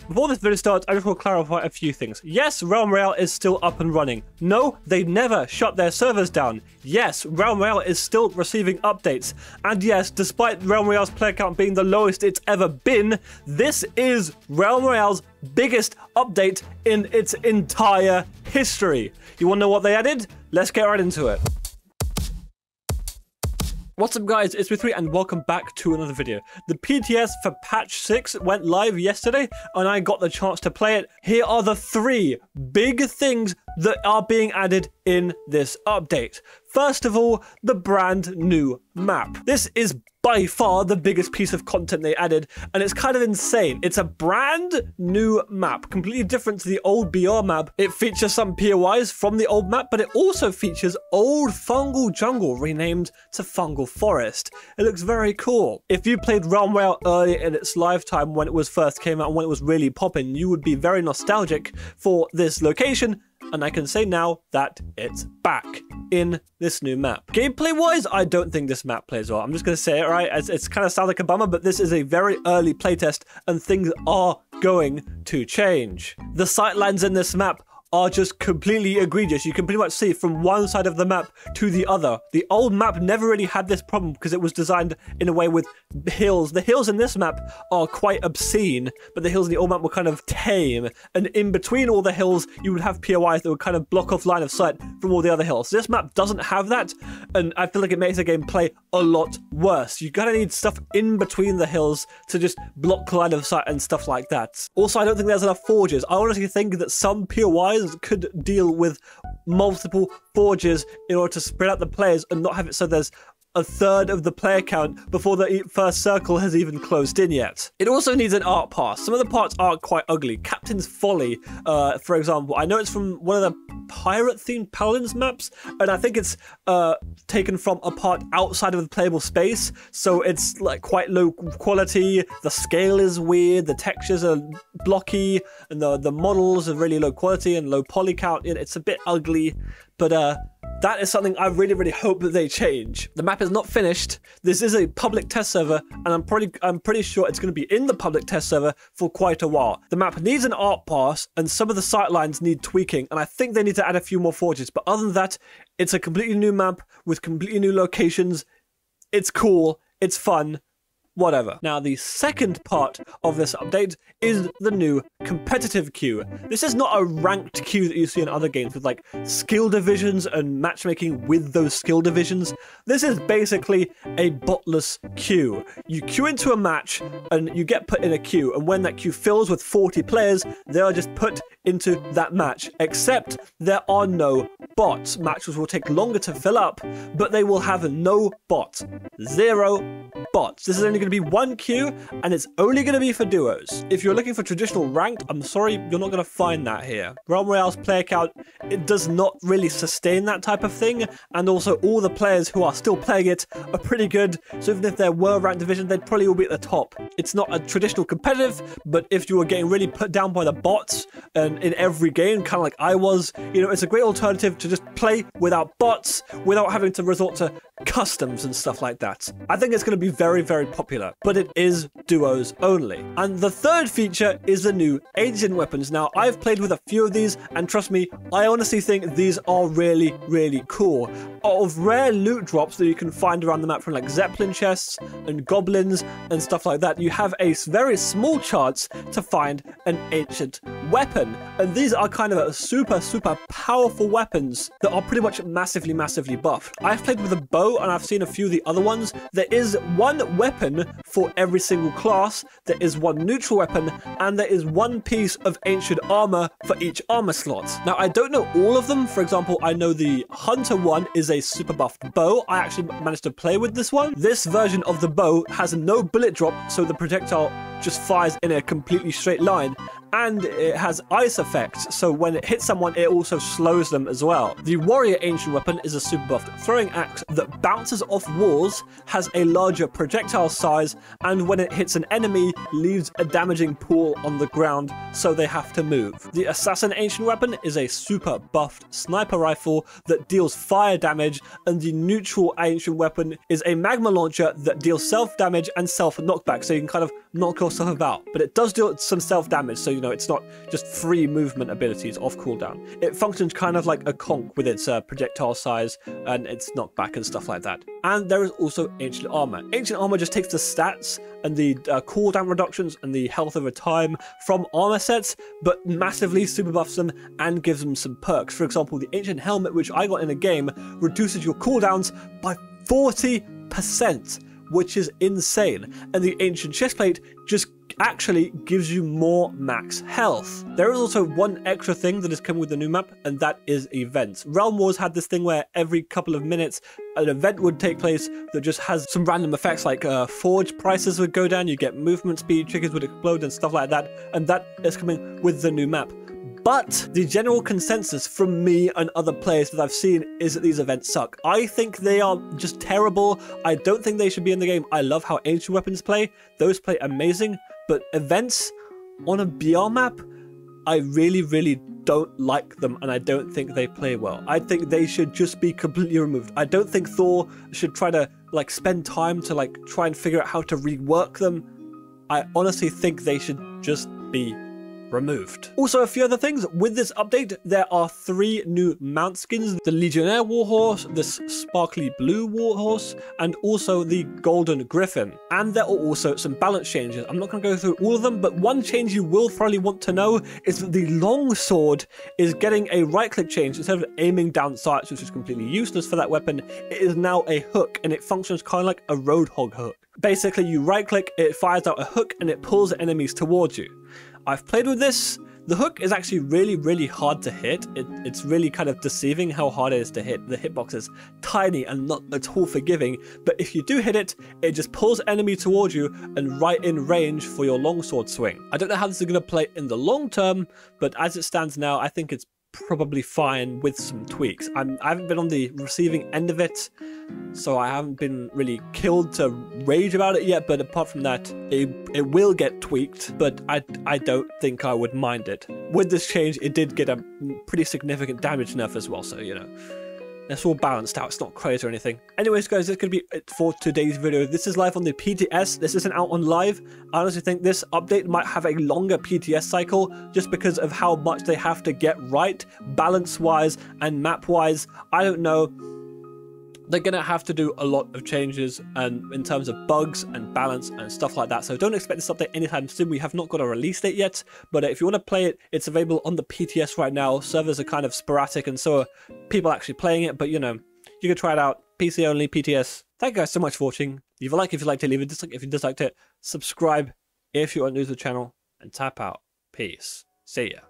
Before this video starts, I just want to clarify a few things. Yes, Realm Royale is still up and running. No, they never shut their servers down. Yes, Realm Royale is still receiving updates. And yes, despite Realm Royale's player count being the lowest it's ever been, this is Realm Royale's biggest update in its entire history. You want to know what they added? Let's get right into it. What's up guys, it's me3 and welcome back to another video. The PTS for patch 6 went live yesterday and I got the chance to play it. Here are the 3 big things that are being added in this update. First of all, the brand new map. This is by far the biggest piece of content they added, and it's kind of insane. It's a brand new map, completely different to the old BR map. It features some POIs from the old map, but it also features old fungal jungle renamed to fungal forest. It looks very cool. If you played Realm Royale early in its lifetime when it was first came out and when it was really popping, you would be very nostalgic for this location. And I can say now that it's back in this new map. Gameplay-wise, I don't think this map plays well. I'm just going to say it, right? It's kind of sounds like a bummer, but this is a very early playtest, and things are going to change. The sightlines in this map are just completely egregious. You can pretty much see from one side of the map to the other. The old map never really had this problem because it was designed in a way with hills. The hills in this map are quite obscene, but the hills in the old map were kind of tame. And in between all the hills, you would have POIs that would kind of block off line of sight from all the other hills. This map doesn't have that, and I feel like it makes the game play a lot worse. You gotta need stuff in between the hills to just block line of sight and stuff like that. Also, I don't think there's enough forges. I honestly think that some POIs could deal with multiple forges in order to spread out the players and not have it so there's a third of the player count before the first circle has even closed in yet. It also needs an art pass. Some of the parts are quite ugly. Captain's Folly, for example. I know it's from one of the pirate-themed Paladins maps, and I think it's taken from a part outside of the playable space, so it's like quite low quality. The scale is weird, the textures are blocky, and the models are really low quality and low poly count. It's a bit ugly, but that is something I really hope that they change. The map is not finished. This is a public test server, and I'm pretty sure it's going to be in the public test server for quite a while. The map needs an art pass, and some of the sightlines need tweaking, and I think they need to add a few more forges. But other than that, it's a completely new map with completely new locations. It's cool. It's fun. Whatever. Now, the second part of this update is the new competitive queue. This is not a ranked queue that you see in other games with like skill divisions and matchmaking with those skill divisions. This is basically a botless queue. You queue into a match and you get put in a queue, and when that queue fills with 40 players, they are just put into that match, except there are no bots. Matches will take longer to fill up, but they will have no bots. 0 bots. This is only going to be one queue, and it's only going to be for duos. If you're looking for traditional ranked, I'm sorry, you're not going to find that here. Realm Royale's player count, it does not really sustain that type of thing, and also all the players who are still playing it are pretty good, so even if there were ranked division, they'd probably all be at the top. It's not a traditional competitive, but if you were getting really put down by the bots, and in every game, kind of like I was, you know, it's a great alternative to just play without bots, without having to resort to customs and stuff like that. I think it's going to be very popular, but it is duos only. And the third feature is the new ancient weapons. Now, I've played with a few of these, and trust me, I honestly think these are really cool. Of rare loot drops that you can find around the map from like Zeppelin chests and goblins and stuff like that, you have a very small chance to find an ancient weapon. And these are kind of a super powerful weapons that are pretty much massively buffed. I've played with a bow, and I've seen a few of the other ones. There is one weapon for every single class, there is one neutral weapon, and there is one piece of ancient armor for each armor slot. Now, I don't know all of them. For example, I know the hunter one is a super buffed bow. I actually managed to play with this one. This version of the bow has no bullet drop, so the projectile just fires in a completely straight line, and it has ice effects, so when it hits someone, it also slows them as well. The warrior ancient weapon is a super buffed throwing axe that bounces off walls, has a larger projectile size, and when it hits an enemy, leaves a damaging pool on the ground, so they have to move. The assassin ancient weapon is a super buffed sniper rifle that deals fire damage, and the neutral ancient weapon is a magma launcher that deals self damage and self knockback, so you can kind of knock yourself about, but it does deal some self damage, so you know it's not just free movement abilities off cooldown. It functions kind of like a conch with its projectile size and its knockback and stuff like that. And there is also ancient armor. Ancient armor just takes the stats and the cooldown reductions and the health over time from armor sets, but massively super buffs them and gives them some perks. For example, the ancient helmet, which I got in a game, reduces your cooldowns by 40%, which is insane. And the ancient chestplate just actually gives you more max health. There is also one extra thing that is coming with the new map, and that is events. Realm Wars had this thing where every couple of minutes an event would take place that just has some random effects, like forge prices would go down, you get movement speed, triggers would explode and stuff like that, and that is coming with the new map. But the general consensus from me and other players that I've seen is that these events suck. I think they are just terrible. I don't think they should be in the game. I love how ancient weapons play. Those play amazing. But events on a BR map, I really don't like them, and I don't think they play well. I think they should just be completely removed. I don't think Thor should try to like spend time to like try and figure out how to rework them. I honestly think they should just be removed. Also, a few other things. With this update, there are 3 new mount skins: the Legionnaire Warhorse, this sparkly blue Warhorse, and also the Golden Griffin. And there are also some balance changes. I'm not going to go through all of them, but one change you will probably want to know is that the longsword is getting a right-click change. Instead of aiming down sights, which is completely useless for that weapon, it is now a hook, and it functions kind of like a Roadhog hook. Basically, you right-click, it fires out a hook, and it pulls enemies towards you. I've played with this. The hook is actually really hard to hit. It's really kind of deceiving how hard it is to hit. The hitbox is tiny and not at all forgiving, but if you do hit it, it just pulls enemy towards you and right in range for your longsword swing. I don't know how this is going to play in the long term, but as it stands now, I think it's probably fine with some tweaks. I haven't been on the receiving end of it, so I haven't been really killed to rage about it yet, but apart from that, it will get tweaked, but I don't think I would mind it. With this change, it did get a pretty significant damage nerf as well, so you know, it's all balanced out. It's not crazy or anything. Anyways, guys, that's going to be it for today's video. This is live on the PTS. This isn't out on live. I honestly think this update might have a longer PTS cycle just because of how much they have to get right, balance-wise and map-wise. I don't know. They're going to have to do a lot of changes and in terms of bugs and balance and stuff like that. So don't expect this update anytime soon. We have not got a release date yet, but if you want to play it, it's available on the PTS right now. Servers are kind of sporadic and so are people actually playing it, but you know, you can try it out. PC only, PTS. Thank you guys so much for watching. Leave a like if you liked it, leave a dislike if you disliked it. Subscribe if you are new to the channel, and tap out. Peace. See ya.